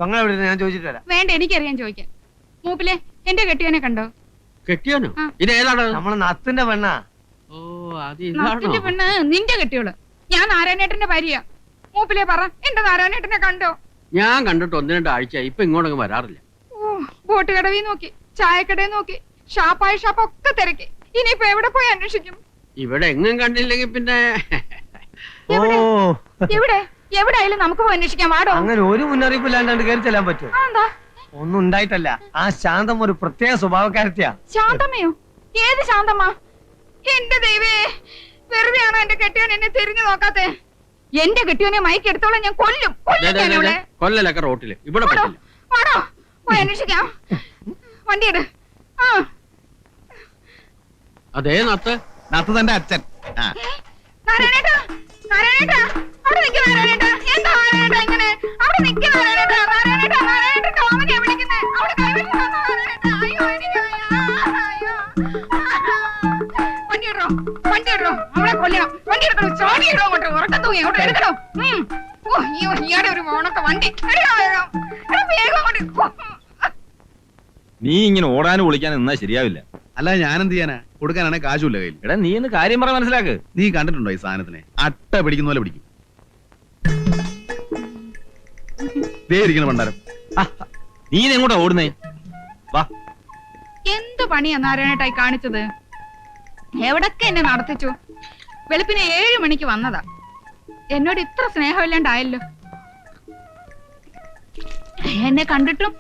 ഞാൻ ചോദിച്ചിട്ട് വരാം. വേണ്ട, എനിക്കറിയാൻ ചോദിക്കാൻ. മൂപ്പിലെ എന്റെ കെട്ടിയവനെ കണ്ടോ? കെട്ടിയാനോ? ഇതേതാണ്? നമ്മളെ നത്തിന്റെ പെണ്ണാ. ഓ, നത്തിന്റെ പെണ്ണ് നിന്റെ കെട്ടിയോള്. ഞാൻ നാരായണേട്ടന്റെ ഭാര്യ. മൂപ്പിലെ പറ, എന്റെ നാരായണേട്ടനെ കണ്ടോ? ഞാൻ കണ്ടിട്ട് 1-2 ആഴ്ച. ഇപ്പൊ ഇങ്ങോട്ടൊന്നും വരാറില്ല. ബോട്ട് കടവിൽ നോക്കി, ചായക്കടയിൽ നോക്കി, ഷാപ്പായ ഷാപ്പൊക്കെ തിരക്കി. ഇനിയിപ്പോ എവിടെ പോയി അന്വേഷിക്കും? ഇവിടെ എങ്ങും കണ്ടില്ലെങ്കിൽ പിന്നെ എവിടെ എവിടെയായാലും നമുക്ക് പോയി അന്വേഷിക്കാം. വാടോ. അങ്ങനെ ഒരു മുന്നറിയിപ്പ് ഇല്ലാണ്ട് കയറി ചെല്ലാൻ പറ്റുമോ? ഒന്നും ഉണ്ടായിട്ടല്ല. ആ ശാന്തം ഒരു പ്രത്യേക സ്വഭാവക്കാരത്തിയാ. ശാന്തമ്മയോ? ഏത് ശാന്തമ്മ? എന്റെ ദൈവേ, വെറുതെയാണോ എന്റെ കെട്ടിയോൻ എന്നെ തിരിഞ്ഞു നോക്കാത്തെ? എന്റെ കെട്ടിയോനെ മയക്കെടുത്തോളം ഞാൻ കൊല്ലും. കൊല്ലലൊക്കെ റോട്ടില്. ഇവിടെ പറ്റില്ല. വാടോ, പോയി അന്വേഷിക്കാം. വണ്ടിയെട്. അതേ നത്ത് തന്റെ അച്ഛൻ. നാരായണേട്ടാ, നാരായണേട്ടാ, അവിടെ നിൽക്ക് നാരായണേട്ടാ. എന്താ നാരായണേട്ടാ ഇങ്ങനെ? അവിടെ നിൽക്ക് നാരായണേട്ടാ. നാരായണേട്ടാ, നാരായണേട്ടന്റെ ഓമനയാ വിളിക്കുന്നേ. അവിടെ കൈവരില്ല നാരായണേട്ടാ. അയ്യോ, എനിക്ക് അയ്യോ. വണ്ടിയിടോ, വണ്ടിയിടോ. അവളെ കൊല്ലണം. വണ്ടി എടുക്കണോ? ചാടിയിടോ അങ്ങോട്ട്. ഉറക്കം തൂങ്ങി അങ്ങോട്ട് എടുക്കണോ? ഓ, അയ്യോ, ഇയാടെ ഒരു ഓണത്തെ വണ്ടി. വേഗം അങ്ങോട്ട്. നീ ഇങ്ങനെ ഓടാനും വിളിക്കാനും നിന്നാ ശരിയാവില്ല. അല്ല, ഞാനെന്ത് ചെയ്യാനാ? കൊടുക്കാനാണെ കാശുമില്ല കയ്യിൽ. എടാ, നീ ഒന്ന് കാര്യം പറ, മനസ്സിലാക്ക്. നീ കണ്ടിട്ടുണ്ടോ ഈ സാധനത്തിനെ? അട്ട പിടിക്കുന്ന പോലെ പിടിക്കും. ദേ ഇരിക്കണം പണ്ടാരം. നീ എങ്ങോട്ടാ ഓടുന്നേ? വാ. എന്ത് പണിയാ നാരായണേട്ടായി കാണിച്ചത്? എവിടൊക്കെ എന്നെ നടത്തിച്ചു. വെളുപ്പിന് 7 മണിക്ക് വന്നതാ. എന്നോട് ഇത്ര സ്നേഹമില്ലാണ്ടായല്ലോ. എന്നെ കണ്ടിട്ടും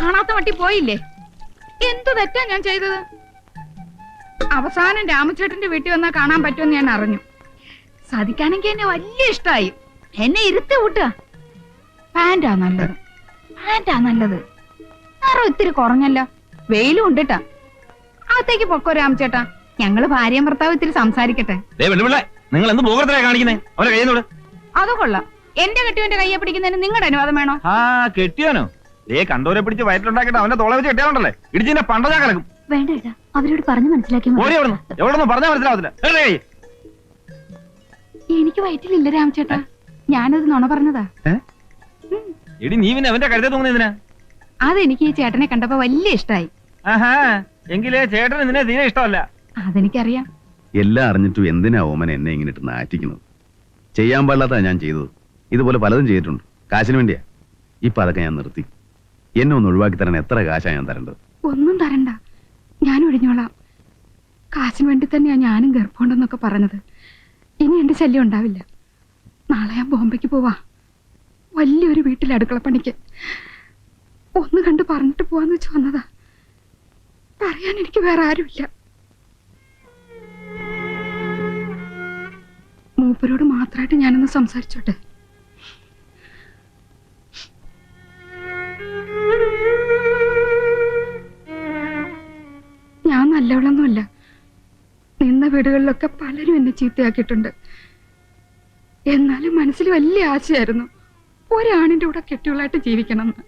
കാണാത്ത മട്ടി പോയില്ലേ? എന്തു തെറ്റാ ഞാൻ ചെയ്തത്? അവസാനം രാമചേട്ടന്റെ വീട്ടിൽ വന്നാൽ കാണാൻ പറ്റുമെന്ന് ഞാൻ അറിഞ്ഞു. സാധിക്കാനെങ്കിൽ എന്നെ വലിയ ഇഷ്ടമായി. എന്നെ ഇരുത്തി വിട്ടുക. പാന്റാ നല്ലത്, പാന്റാ നല്ലത്. നിറം ഇത്തിരി കുറഞ്ഞല്ലോ. വെയിലും ഉണ്ടിട്ടാ. അകത്തേക്ക് പൊക്കോ രാമചേട്ടാ. ഞങ്ങള് ഭാര്യയും ഭർത്താവ് ഇത്തിരി സംസാരിക്കട്ടെ. നിങ്ങൾ എന്ത് പോകത്തിലാ കാണിക്കുന്നേ? അവരെ കയ്യെന്നോട്. അത് കൊള്ളാം. എന്റെ കെട്ടിയോന്റെ കയ്യെ പിടിക്കുന്നതിന് നിങ്ങളുടെ അനുവാദം വേണോ? കെട്ടിയാനോ? കണ്ടോരെ പിടിച്ച് വയറ്റിലുണ്ടാക്കിട്ട് അവന്റെ തോളെ വെച്ച് കെട്ടിയാലുണ്ടല്ലേ ഇടിച്ചിന്റെ പണ്ടതാ കിടക്കും. വേണ്ട, അവരോട് പറഞ്ഞു മനസ്സിലാക്കി. എവിടെന്ന് പറഞ്ഞാൽ മനസ്സിലാവത്തില്ല. എനിക്ക് വയറ്റിലില്ല രാമചേട്ടാ. ഞാനത് നുണ പറഞ്ഞതാ. എടി, നീ പിന്നെ അവന്റെ കരുതേ തോന്നുന്നതിനാ? അതെനിക്ക് ഈ ചേട്ടനെ കണ്ടപ്പോ വലിയ ഇഷ്ടായി. എങ്കിലേ ചേട്ടന് നിന്നെ തീരെ ഇഷ്ടമല്ല. അതെനിക്കറിയാം. എല്ലാം അറിഞ്ഞിട്ടും എന്തിനാ ഓമൻ എന്നെ ഇങ്ങനെ ഇട്ട് നാറ്റിക്കുന്നത്? ചെയ്യാൻ പാടില്ലാത്ത ഞാൻ ചെയ്തത്. ഇതുപോലെ പലതും ചെയ്തിട്ടുണ്ട്. കാശിന് വേണ്ടിയാ. ഇപ്പൊ അതൊക്കെ ഞാൻ നിർത്തി. എന്നെ ഒന്ന് ഒഴിവാക്കി തരാൻ എത്ര കാശാ ഞാൻ തരേണ്ടത്? ഒന്നും തരണ്ട, ഞാൻ ഒഴിഞ്ഞോളാം. കാശിന് വേണ്ടി തന്നെയാ ഞാനും ഗർഭമുണ്ടെന്നൊക്കെ പറഞ്ഞത്. ഇനി എന്റെ ശല്യം ഉണ്ടാവില്ല. നാളെ ഞാൻ ബോംബെക്ക് പോവാ. വലിയൊരു വീട്ടിൽ അടുക്കളപ്പണിക്ക്. ഒന്ന് കണ്ട് പറഞ്ഞിട്ട് പോവാന്ന് വെച്ച് വന്നതാ. പറയാൻ എനിക്ക് വേറെ ആരുമില്ല. മൂപ്പരോട് മാത്രമായിട്ട് ഞാനൊന്ന് സംസാരിച്ചോട്ടെ. ഞാൻ നല്ലവളൊന്നുമല്ല. നിന്ന വീടുകളിലൊക്കെ പലരും എന്നെ ചീത്തയാക്കിയിട്ടുണ്ട്. എന്നാലും മനസ്സിൽ വലിയ ആശയായിരുന്നു ഒരാണിന്റെ കൂടെ കെട്ടികളായിട്ട് ജീവിക്കണമെന്ന്.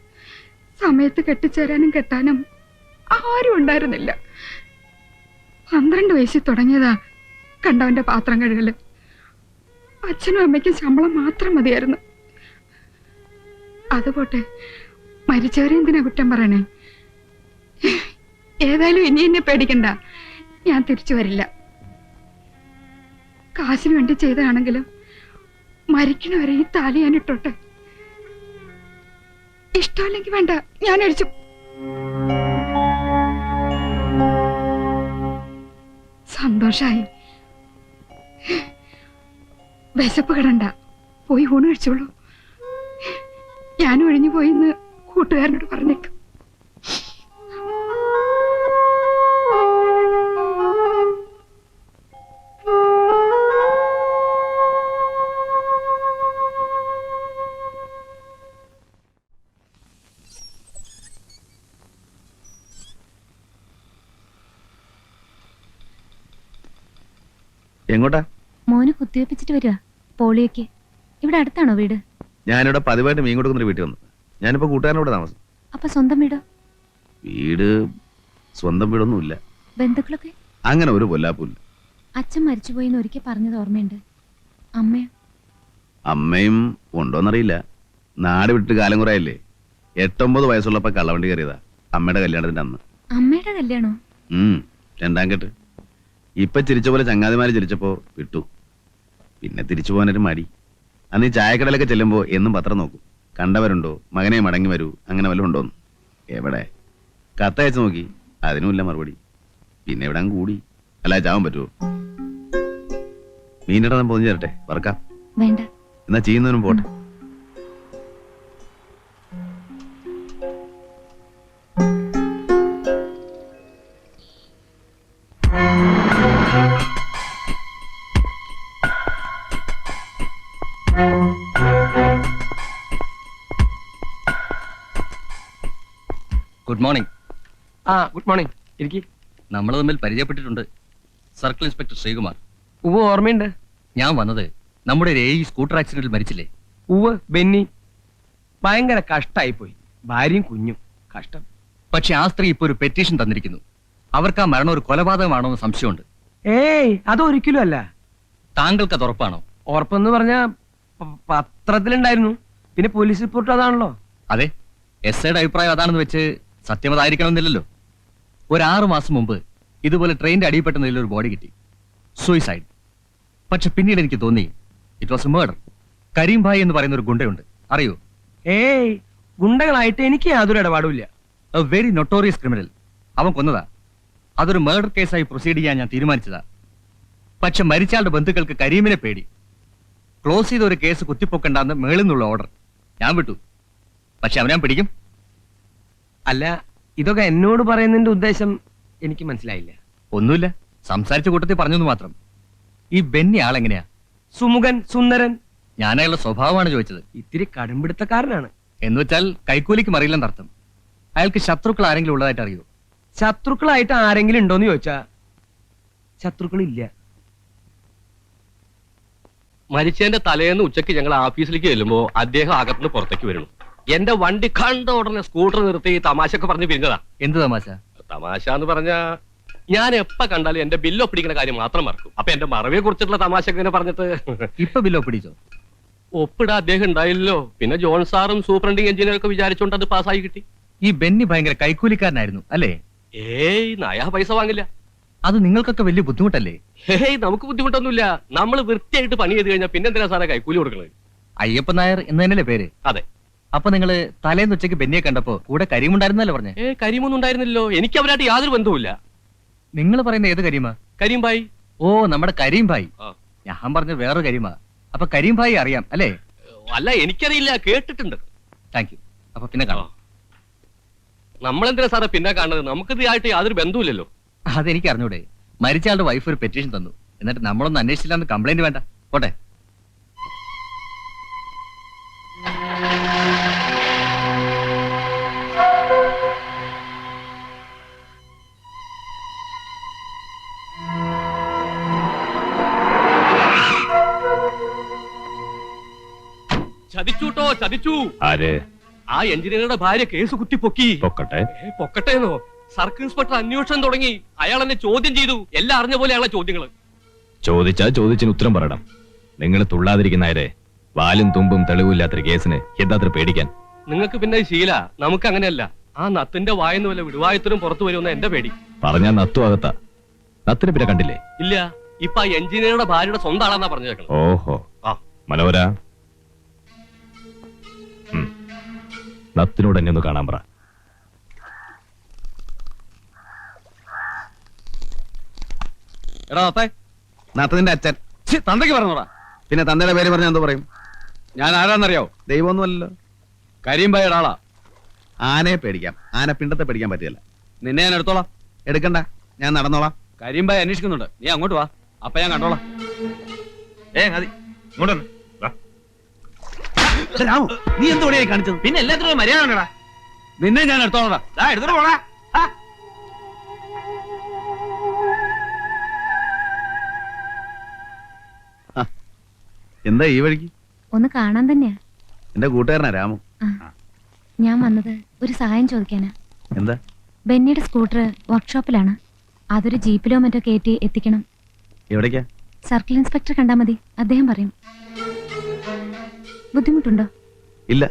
സമയത്ത് കെട്ടിച്ചേരാനും കെട്ടാനും ആരും ഉണ്ടായിരുന്നില്ല. 12 വയസ്സിൽ തുടങ്ങിയതാ കണ്ടവന്റെ പാത്രം കഴുകല്. അച്ഛനും അമ്മയ്ക്കും ശമ്പളം മാത്രം മതിയായിരുന്നു. അതുപോട്ടെ, മരിച്ചവരെ എന്തിനാ കുറ്റം പറയണേ? ഏതായാലും ഇനി എന്നെ പേടിക്കണ്ട. ഞാൻ തിരിച്ചു വരില്ല. കാശിന് വേണ്ടി ചെയ്തതാണെങ്കിലും മരിക്കണവരെ ഈ താലി ഞാൻ ഇട്ടോട്ടെ. ഇഷ്ടമല്ലെങ്കിൽ വേണ്ട, ഞാൻ അടിച്ചു. സന്തോഷായി. വിശപ്പ് കിടണ്ട, പോയി ഊണ് കഴിച്ചോളൂ. ഞാൻ ഒഴിഞ്ഞു പോയിന്ന് കൂട്ടുകാരനോട് പറഞ്ഞേക്കും. എങ്ങോട്ടാ? മോന് കുത്തിവെപ്പിച്ചിട്ട് വരിക പോളിയൊക്കെ. ഇവിടെ അടുത്താണോ വീട്? ഞാനിവിടെ പതിവായിട്ട് മീൻ കൊടുക്കുന്ന വീട്ടിൽ വന്നു. ഞാനിപ്പോ കൂട്ടുകാരനോട് താമസം. അപ്പൊ സ്വന്തം വീടോ? വീട് സ്വന്തം വീടൊന്നുമില്ല. ബന്ധുക്കളൊക്കെ? അങ്ങനെ ഒരു കൊല്ലാപ്പില്ല. അച്ഛൻ മരിച്ചുപോയിന്ന് ഒരിക്കൽ പറഞ്ഞത് ഓർമ്മയുണ്ട്. അമ്മയോ? അമ്മയും ഉണ്ടോന്നറിയില്ല. നാട് വിട്ട് കാലം കുറയല്ലേ. 8-9 വയസ്സുള്ളപ്പോ കള്ളവണ്ടി കയറിയതാ, അമ്മയുടെ കല്യാണത്തിന്റെ അന്ന്. അമ്മയുടെ കല്യാണോ? രണ്ടാം കെട്ട്. ഇപ്പൊ ചിരിച്ച പോലെ ചങ്ങാതിമാര് ചിരിച്ചപ്പോ വിട്ടു. പിന്നെ തിരിച്ചു പോകാനൊരു മടി. അന്ന് ഈ ചായക്കടയിലൊക്കെ ചെല്ലുമ്പോ എന്നും പത്രം നോക്കും, കണ്ടവരുണ്ടോ, മകനെ മടങ്ങി വരൂ, അങ്ങനെ വല്ലതും ഉണ്ടോന്ന്. എവിടെ? കത്തയച്ച് നോക്കി, അതിനുമില്ല മറുപടി. പിന്നെ ഇവിടെ അങ്ങ് കൂടി. അല്ല ചാവാൻ പറ്റുമോ? മീനിടാൻ പോന്നു ചേരട്ടെ, വറക്കാം. വേണ്ട. എന്നാ ചെയ്യുന്നവനും പോട്ടെ. Good morning. Good morning. ഇരിക്കി. നമ്മൾ തമ്മിൽ പരിചയപ്പെട്ടിട്ടുണ്ട്. Circle inspector Sreekumar. ഉവ്വ് ഓർമ്മയുണ്ട്. ഞാൻ വന്നത് നമ്മുടെ ഒരു സ്കൂട്ടർ ആക്സിഡന്റിൽ മരിച്ചില്ലേ? ഉവ്വ് ബെന്നി. ഭയങ്കര കഷ്ടായി പോയി, ഭാര്യയും കുഞ്ഞും. കഷ്ടം. പക്ഷെ ആ സ്ത്രീ ഇപ്പൊ ഒരു പെറ്റീഷൻ തന്നിരിക്കുന്നു. അവർക്ക് ആ മരണം ഒരു കൊലപാതകമാണോ എന്ന് സംശയമുണ്ട്. ഏയ്, അതൊരിക്കലും അല്ല. താങ്കൾക്ക് അത് ഉറപ്പാണോ? ഉറപ്പെന്ന് പറഞ്ഞ പത്രത്തിലുണ്ടായിരുന്നു, പിന്നെ പോലീസ് റിപ്പോർട്ട് അതാണല്ലോ. അതെ, എസ് ഐയുടെ അഭിപ്രായം അതാണെന്ന് വെച്ച് സത്യം അതായിരിക്കണമെന്നില്ലല്ലോ. ഒരു 6 മാസം മുമ്പ് ഇതുപോലെ ട്രെയിനിന്റെ അടിയിൽപ്പെട്ട നിലയിൽ ഒരു ബോഡി കിട്ടി, സൂയിസൈഡ്. പക്ഷെ പിന്നീട് എനിക്ക് തോന്നി it was a murder. Kareem Bhai എന്ന് പറയുന്ന ഒരു ഗുണ്ടയുണ്ട്, അറിയോ? ഏയ്, ഗുണ്ടകളായിട്ട് എനിക്ക് യാതൊരു ഇടപാടുമില്ല. A very notorious criminal. അവൻ കൊന്നതാ. അതൊരു മർഡർ കേസായി പ്രൊസീഡ് ചെയ്യാൻ ഞാൻ തീരുമാനിച്ചതാ. പക്ഷെ മരിച്ചയാളുടെ ബന്ധുക്കൾക്ക് കരീമിനെ പേടി. ക്ലോസ് ചെയ്ത ഒരു കേസ് കുത്തിപ്പൊക്കണ്ടെന്ന് മേളിൽ നിന്നുള്ള ഓർഡർ. ഞാൻ വിട്ടു. പക്ഷെ അവനെ ഞാൻ പിടിക്കും. അല്ല, ഇതൊക്കെ എന്നോട് പറയുന്നതിന്റെ ഉദ്ദേശം എനിക്ക് മനസ്സിലായില്ല. ഒന്നുമില്ല, സംസാരിച്ച കൂട്ടത്തിൽ പറഞ്ഞെന്ന് മാത്രം. ഈ ബെന്നി ആളെങ്ങനെയാ? സുമുഖൻ, സുന്ദരൻ. ഞാൻ അയാളുടെ സ്വഭാവമാണ് ചോദിച്ചത്. ഇത്തിരി കടുംപിടുത്തക്കാരനാണ്. എന്ന് വെച്ചാൽ കൈക്കൂലിക്ക് മറിയില്ലെന്നർത്ഥം. അയാൾക്ക് ശത്രുക്കൾ ആരെങ്കിലും ഉള്ളതായിട്ട് അറിയോ? ശത്രുക്കളായിട്ട് ആരെങ്കിലും ഉണ്ടോന്ന് ചോദിച്ചാ ശത്രുക്കളില്ല. മരിച്ചതിന്റെ തലേന്ന് ഉച്ചയ്ക്ക് ഞങ്ങൾ ഓഫീസിലേക്ക് ചെല്ലുമ്പോ അദ്ദേഹം അകത്തുനിന്ന് പുറത്തേക്ക് വരുന്നു. എന്റെ വണ്ടി കണ്ട ഉടനെ സ്കൂട്ടർ നിർത്തി തമാശയൊക്കെ പറഞ്ഞ് പിരിഞ്ഞതാ. എന്ത് തമാശ? തമാശ എന്ന് പറഞ്ഞാ ഞാൻ എപ്പ കണ്ടാലും എന്റെ ബില്ല് ഒപ്പിടിക്കുന്ന കാര്യം മാത്രം മറക്കും. അപ്പൊ എന്റെ മറവിയെ കുറിച്ചിട്ടുള്ള തമാശ ഇങ്ങനെ പറഞ്ഞിട്ട് ഇപ്പൊ ബില്ലോ പിടിച്ചോ? ഒപ്പിടാ അദ്ദേഹം ഉണ്ടായില്ലല്ലോ. പിന്നെ ജോൺ സാറും സൂപ്രണ്ടിങ് എഞ്ചിനീയറും ഒക്കെ വിചാരിച്ചോണ്ട് അത് പാസ്സായി കിട്ടി. ഈ ബെന്നി ഭയങ്കര കൈക്കൂലിക്കാരനായിരുന്നു അല്ലേ? ഏയ്, നയാ പൈസ വാങ്ങില്ല. അത് നിങ്ങൾക്കൊക്കെ വലിയ ബുദ്ധിമുട്ടല്ലേ? ഏയ്, നമുക്ക് ബുദ്ധിമുട്ടൊന്നുമില്ല. നമ്മൾ വൃത്തിയായിട്ട് പണി ചെയ്ത് കഴിഞ്ഞാൽ പിന്നെ എന്തിനാ സാറേ കൈക്കൂലി കൊടുക്കുന്നത്? അയ്യപ്പൻ നായർ എന്ന് തന്നെയല്ലേ പേര്? അതെ. അപ്പൊ നിങ്ങള് തലേന്ന് ഉച്ചയ്ക്ക് ബെന്നിയെ കണ്ടപ്പോ കൂടെ കരീമുണ്ടായിരുന്നല്ലേ പറഞ്ഞേ? കരിമൊന്നും ഉണ്ടായിരുന്നില്ലല്ലോ. എനിക്ക് അവരായിട്ട് യാതൊരു ബന്ധവുമില്ല. നിങ്ങൾ പറയുന്ന ഏത് കരീമ? കരീം ഭായ്. ഓ, നമ്മുടെ കരീം ഭായ്. ആ. ഞാൻ പറഞ്ഞ വേറൊരു കരീമ. അപ്പൊ കരീം ഭായി അറിയാം അല്ലേ? അല്ല, എനിക്കറിയില്ല, കേട്ടിട്ടുണ്ട്. Thank you. അപ്പൊ പിന്നെ കാണാം. നമ്മളെന്തിനാ സാറേ പിന്നെ കാണുന്നത്? നമുക്കിത് ആയിട്ട് യാതൊരു ബന്ധവുമില്ലല്ലോ. അതെനിക്ക് അറിഞ്ഞൂടെ. മരിച്ചയാളുടെ വൈഫ് ഒരു പെറ്റീഷൻ തന്നു, എന്നിട്ട് നമ്മളൊന്നും അന്വേഷിച്ചില്ലാന്ന് കംപ്ലൈന്റ് വേണ്ട. പോട്ടെ. ചതിച്ചൂട്ടോ, ചതിച്ചു. ആര്? ആ എഞ്ചിനീയറുടെ ഭാര്യ കേസ് കുത്തിപ്പൊക്കി. പൊക്കട്ടെ. പൊക്കട്ടേന്നോ? സർക്കിൾ ഇൻസ്പെക്ടർ അന്വേഷണം തുടങ്ങി. അയാൾ എന്നെ ചോദ്യം ചെയ്തു. എല്ലാം അറിഞ്ഞ പോലെ അയാളെ ചോദ്യങ്ങള്. ചോദിച്ചാ ചോദിച്ചിന് ഉത്തരം പറയണം. നിങ്ങൾ തുള്ളാതിരിക്കുന്നവരെ വാലും തുമ്പും തെളിവില്ലാത്തൊരു കേസിന് എന്താത്ര പേടിക്കാൻ? നിങ്ങൾക്ക് പിന്നെ ശീല, നമുക്ക് അങ്ങനെയല്ല. ആ നത്തിന്റെ വായെന്ന് വല്ല വിടുവായത്തിനും പുറത്തു വരുമെന്ന എന്റെ പേടി. പറഞ്ഞാ നത്തു അകത്താ. നത്തിന് പിന്നെ കണ്ടില്ലേ? ഇല്ല, ഇപ്പൊ ആ എഞ്ചിനീയറുടെ ഭാര്യയുടെ സ്വന്തം ആളാന്നാ പറഞ്ഞേക്കണം. ഓഹോ, ആ. മനോഹര, നത്തിനോട് എന്നെ ഒന്ന് കാണാൻ പറ. എടാ നത്തേ, നാത്തതിന്റെ അച്ഛൻ. തന്തയ്ക്ക് പറഞ്ഞോടാ. പിന്നെ തന്തയുടെ പേര് പറഞ്ഞാൽ എന്തോ പറയും? ഞാൻ ആരാന്നറിയോ? ദൈവമൊന്നുമല്ലല്ലോ. കരീം ഭായിയുടെ ആളാ. ആനയെ പേടിക്കാം, ആന പിണ്ടത്തെ പേടിക്കാൻ പറ്റില്ല. നിന്നെ ഞാൻ എടുത്തോളാം. എടുക്കണ്ട, ഞാൻ നടന്നോളാം. കരീം ഭായി അന്വേഷിക്കുന്നുണ്ട്, നീ അങ്ങോട്ട് വാ. അപ്പൊ ഞാൻ കണ്ടോളാം. രാമു, നീ എന്തോടെയായി കാണിച്ചത്? പിന്നെ എല്ലാത്തിനും മര്യാദ ഉണ്ടടാ. നിന്നെ ഞാൻ എടുത്തോളാം. എടുത്തിട്ട് പോടാ. എന്താ ഈ വഴിക്ക്? ഒന്ന് കാണാൻ തന്നെയാ. എന്റെ കൂട്ടുകാരനാ രാമു. ഞാൻ വന്നത് ഒരു സഹായം ചോദിക്കാനാ. എന്താ? ബെന്നിയുടെ സ്കൂട്ടർ വർക്ക്ഷോപ്പിലാണ്. അതൊരു ജീപ്പിലോ മറ്റോ കയറ്റി എത്തിക്കണം. എവിടേക്കാ? സർക്കിൾ ഇൻസ്പെക്ടർ കണ്ടാ മതി, അദ്ദേഹം പറയും. ബുദ്ധിമുട്ടുണ്ടോ? ഇല്ല.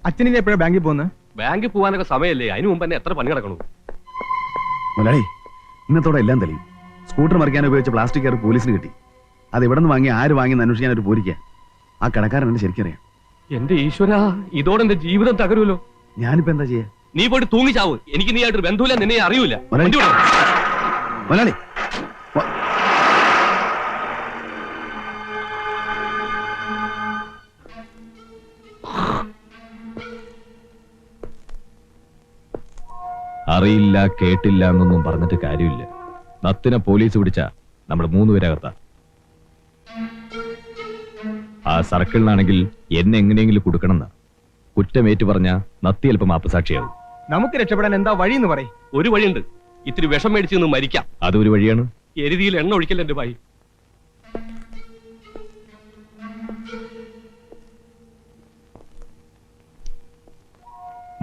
അച്ഛനിനി എപ്പോഴാണ് ബാങ്കിൽ പോകുന്നത്? ബാങ്കിൽ പോകാനൊക്കെ സമയമല്ലേ? അതിനു മുമ്പ് തന്നെ എത്ര പണി കിടക്കണു. മുതലാളി, ഇന്നത്തോടെ എല്ലാം തെളിയും. സ്കൂട്ടർ മറിക്കാൻ ഉപയോഗിച്ച പ്ലാസ്റ്റിക് കയർ പോലീസിന് കിട്ടി. അത് എവിടെ നിന്ന് വാങ്ങി, ആര് വാങ്ങി അന്വേഷിക്കാൻ ഒരു പോരിക്കുക. ആ കടക്കാരൻ എന്നെ ശരിക്കറിയാം. എന്റെ ഈശ്വര, ഇതോടെ എന്റെ ജീവിതം തകരുമല്ലോ. ഞാനിപ്പോ എന്താ ചെയ്യാ? നീ പോയിട്ട് തൂങ്ങിച്ചാവ്. എനിക്ക് നീ ആയിട്ടൊരു ബന്ധുവില്ല, നിന്നെ അറിയൂല. മുതലാളി, അറിയില്ല കേട്ടില്ല എന്നൊന്നും പറഞ്ഞിട്ട് കാര്യമില്ല. നത്തിനെ പോലീസ് പിടിച്ച നമ്മൾ 3 പേരകത്താ. ആ സർക്കിളിനാണെങ്കിൽ എന്നെ എങ്ങനെയെങ്കിലും കൊടുക്കണം എന്നാ. കുറ്റമേറ്റു പറഞ്ഞ നത്തി അല്പം മാപ്പസാക്ഷിയാവും. നമുക്ക് രക്ഷപ്പെടാൻ എന്താ വഴിയെന്ന് പറയും. ഒരു വഴിയുണ്ട്. ഇത്തിരി വിഷം മേടിച്ച് നിന്ന് മരിക്കാം. അതൊരു വഴിയാണ്. എരുതിയിൽ എണ്ണ ഒഴിക്കൽ എന്റെ ഭായി.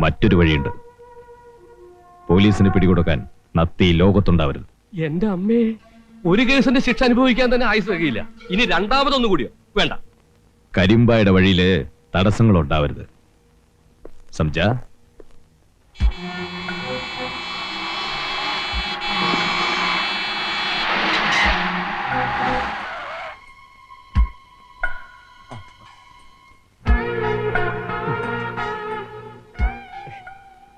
മറ്റൊരു വഴിയുണ്ട്. പോലീസിന് പിടികൊടുക്കാൻ നത്തി ലോകത്തുണ്ടാവരുത്. എന്റെ അമ്മേ, ഒരു കേസിന്റെ ശിക്ഷ അനുഭവിക്കാൻ തന്നെ ആയുസ് കഴിയില്ല. ഇനി രണ്ടാമതൊന്നു കൂടിയോ? വേണ്ട. കരിമ്പായുടെ വഴിയില് തടസ്സങ്ങൾ ഉണ്ടാവരുത്. സംജ,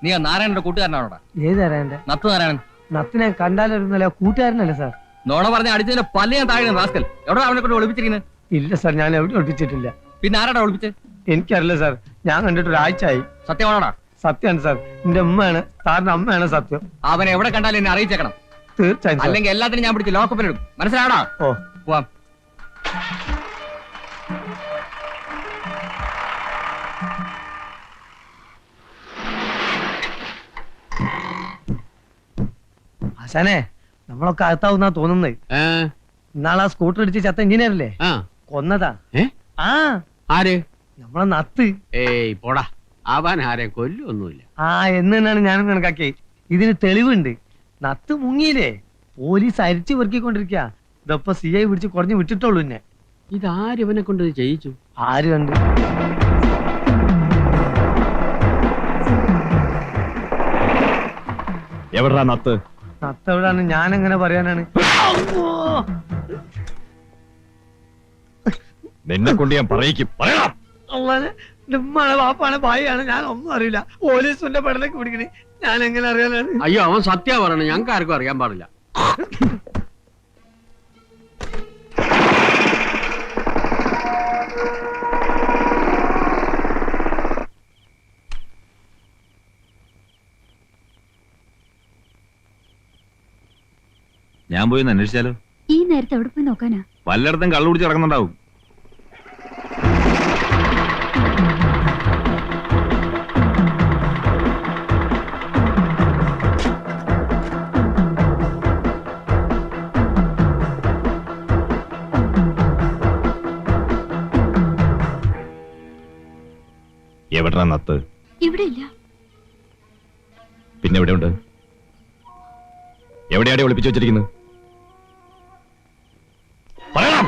നീ ആ നാരായണന്റെ കൂട്ടുകാരനാണോടാ? ഏതാരാ എന്റെ നത്തു നാരായണൻ. നത്തിനെ കണ്ടാലൊരുന്നല്ല, കൂട്ടുകാരനല്ലേ സാർ? നോണ പറഞ്ഞ അടിച്ചതിന്റെ പല്ല ഞാൻ താഴെ റാസ്കൽ. എവിടെ അവനെ കൊണ്ട് ഒളിപ്പിച്ചിരിക്കുന്നത്? ഇല്ല സാർ, ഞാൻ എവിടെ ഒട്ടിച്ചിട്ടില്ല. പിന്നെ ആരാടാ ഒളിപ്പിച്ച്? എനിക്കറിയില്ല സാർ, ഞാൻ കണ്ടിട്ട് ഒരാഴ്ചയായി. സത്യമാണോടാ? സത്യമാണ് സാർ, എന്റെ ഉമ്മയാണ്, സാറിന്റെ അമ്മയാണ് സത്യം. അവനെ എവിടെ കണ്ടാലും എന്നെ അറിയിച്ചേക്കണം. തീർച്ചയായും സാർ. അല്ലെങ്കിൽ എല്ലാത്തിനും ഞാൻ പിടിച്ച് ലോക്കപ്പിലിടും. മനസ്സിലാവടാ? ഓ, പോവാം. ആശാനെ, നമ്മളൊക്കെ അകത്താവുന്നാ തോന്നുന്നത്. ഇന്നാളാ സ്കൂട്ടർ അടിച്ച് ചത്ത എഞ്ചിനീയർ അല്ലേ, കൊന്നതാ. ആ, ആര്? നമ്മളെ നത്ത്. ഏയ് പോടാ, അവൻ ആരെ കൊല്ലൊന്നുമില്ല. ആ, എന്ന് തന്നെയാണ് ഞാനും കണക്കാക്കി. ഇതിന് തെളിവുണ്ട്. നത്ത് മുങ്ങിയില്ലേ, പോലീസ് അരിച്ചു പെറുക്കിക്കൊണ്ടിരിക്കുക. ഇതപ്പൊ CI പിടിച്ച് കുറഞ്ഞ് വിട്ടിട്ടുള്ളൂ. എന്നെ ഇതാരിവനെ കൊണ്ട് ചെയ്യിച്ചു? ആര് കണ്ട്? എവിടാ നത്ത്? നത്ത് എവിടാണ്? ഞാൻ എങ്ങനെ പറയാനാണ്? നിന്നെ കൊണ്ട് ഞാൻ പറയിക്കും. പറയണം. ഉമ്മാണ്, വാപ്പാണ്, ഭായിയാണ്, ഞാൻ ഒന്നും അറിയില്ല. പോലീസിന്റെ പടലേക്ക് പിടിക്കണേ, ഞാൻ എങ്ങനെ അറിയാനാണ്? അയ്യോ, അവൻ സത്യ പറയണേ, ഞങ്ങൾക്ക് ആർക്കും അറിയാൻ പാടില്ല. ഞാൻ പോയി ഒന്ന് അന്വേഷിച്ചാലോ? ഈ നേരത്തെ എവിടെ പോയി നോക്കാനാ? വല്ലയിടത്തും കള്ളു കുടിച്ച് ഇറങ്ങുന്നുണ്ടാവും. എവിടാ നത്ത്? ഇവിടെ ഇല്ല. പിന്നെ എവിടെയുണ്ട്? എവിടെയാടെ ഒളിപ്പിച്ചു വെച്ചിരിക്കുന്നത്? പറയണം.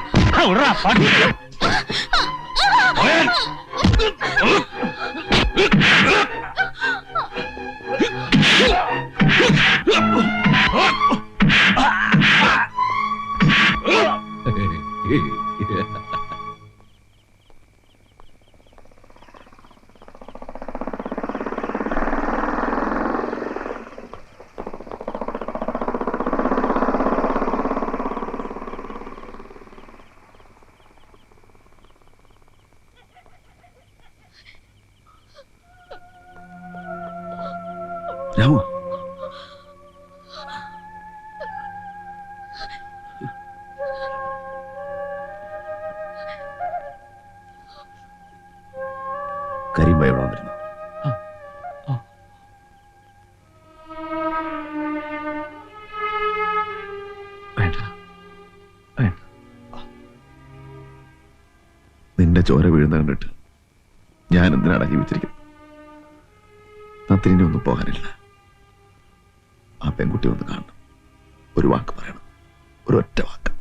രാമു, കരീം ഇവിടെ വന്നിരുന്നു. വേണ്ട, വേണ്ട. നിന്റെ ചോര വീഴുന്ന കണ്ടിട്ട് ഞാൻ എന്തിനാണ് ജീവിച്ചിരിക്കുന്നത്? നത്തിനെ ഒന്നും പോകാനില്ല. ആ പെൺകുട്ടി ഒന്ന് കാണണം, ഒരു വാക്ക് പറയണം, ഒരു ഒറ്റ വാക്ക്.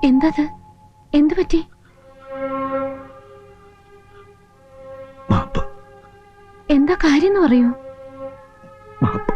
എന്തത്? എന്തു പറ്റി? മാപ്പ് എന്താ കാര്യം എന്ന് പറയൂ. മാപ്പ്